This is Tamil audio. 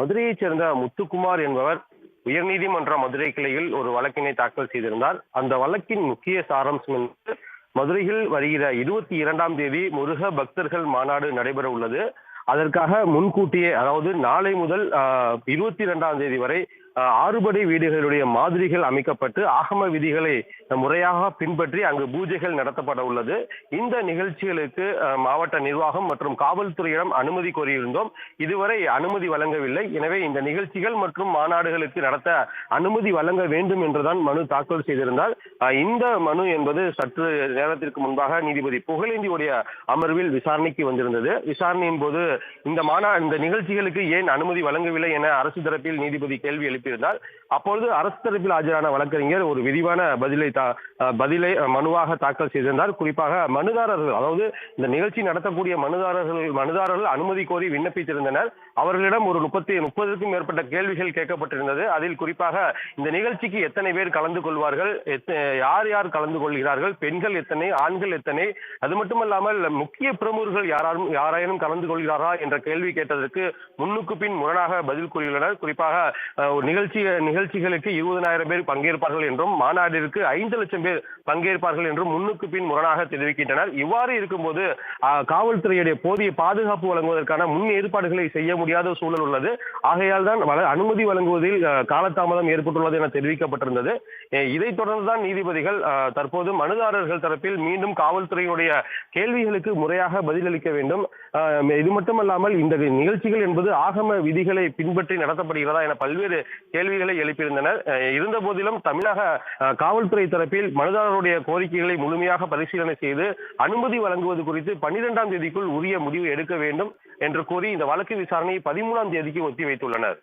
மதுரையைச் சேர்ந்த முத்துக்குமார் என்பவர் உயர்நீதிமன்ற மதுரை கிளையில் ஒரு வழக்கினை தாக்கல் செய்திருந்தார். அந்த வழக்கின் முக்கிய சாராம்சம் என்பது மதுரையில் வருகிற 22ஆம் தேதி முருக பக்தர்கள் மாநாடு நடைபெற உள்ளது. அதற்காக முன்கூட்டியே, அதாவது நாளை முதல் 22ஆம் தேதி வரை ஆறுபடை வீடுகளுடைய மாதிரிகள் அமைக்கப்பட்டு ஆகம விதிகளை முறையாக பின்பற்றி அங்கு பூஜைகள் நடத்தப்பட உள்ளது. இந்த நிகழ்ச்சிகளுக்கு மாவட்ட நிர்வாகம் மற்றும் காவல்துறையிடம் அனுமதி கோரியிருந்தோம். இதுவரை அனுமதி வழங்கவில்லை. எனவே இந்த நிகழ்ச்சிகள் மற்றும் மாநாடுகளுக்கு நடத்த அனுமதி வழங்க வேண்டும் என்றுதான் மனு தாக்கல் செய்திருந்தார். இந்த மனு என்பது சற்று நேரத்திற்கு முன்பாக நீதிபதி புகழேந்தியுடைய அமர்வில் விசாரணைக்கு வந்திருந்தது. விசாரணையின் போது இந்த நிகழ்ச்சிகளுக்கு ஏன் அனுமதி வழங்கவில்லை என அரசு தரப்பில் நீதிபதி கேள்வி எழுப்பியிருந்தார். அப்பொழுது அரசு தரப்பில் ஆஜரான வழக்கறிஞர் ஒரு விரிவான பதிலை மனுவாக தாக்கல் செய்திருந்தார். குறிப்பாக மனுதாரர்கள், அதாவது இந்த நிகழ்ச்சி நடத்தக்கூடிய மனுதாரர்கள் அனுமதி கோரி விண்ணப்பித்திருந்தனர். அவர்களிடம் ஒரு 30க்கும் மேற்பட்ட கேள்விகள் கேட்கப்பட்டிருந்தது. அதில் குறிப்பாக இந்த நிகழ்ச்சிக்கு எத்தனை பேர் கலந்து கொள்வார்கள், யார் யார் கலந்து கொள்கிறார்கள், பெண்கள் எத்தனை, ஆண்கள் எத்தனை, அது மட்டுமல்லாமல் முக்கிய பிரமுகர்கள் யாராயினும் கலந்து கொள்கிறாரா என்ற கேள்வி கேட்டதற்கு முன்னுக்கு பின் முரணாக பதில் கூறியுள்ளனர். குறிப்பாக நிகழ்ச்சிகளுக்கு 20,000 பேர் பங்கேற்பார்கள் என்றும் மாநாட்டிற்கு 5 லட்சம் பேர் பங்கேற்பார்கள் என்றும் முன்னுக்கு பின் முரணாக தெரிவிக்கின்றனர். இவ்வாறு இருக்கும்போது காவல்துறையுடைய போதிய பாதுகாப்பு வழங்குவதற்கான முன் ஏற்பாடுகளை செய்ய முடியாத சூழல் உள்ளது. ஆகையால் தான் அனுமதி வழங்குவதில் காலதாமதம் ஏற்பட்டுள்ளது என தெரிவிக்கப்பட்டிருந்தது. இதைத் தொடர்ந்துதான் நீதிபதிகள் தற்போது மனுதாரர்கள் தரப்பில் மீண்டும் காவல்துறையினுடைய கேள்விகளுக்கு முறையாக பதிலளிக்க வேண்டும். இது மட்டுமல்லாமல் இந்த நிகழ்ச்சிகள் என்பது ஆகம விதிகளை பின்பற்றி நடத்தப்படுகிறதா என பல்வேறு கேள்விகளை எழுப்பியிருந்தனர். இருந்த போதிலும் தமிழக காவல்துறை தரப்பில் மனுதாரருடைய கோரிக்கைகளை முழுமையாக பரிசீலனை செய்து அனுமதி வழங்குவது குறித்து 12ஆம் தேதிக்குள் உரிய முடிவு எடுக்க வேண்டும் என்று கூறி இந்த வழக்கு விசாரணையை 13ஆம் தேதிக்கு ஒத்தி வைத்துள்ளனர்.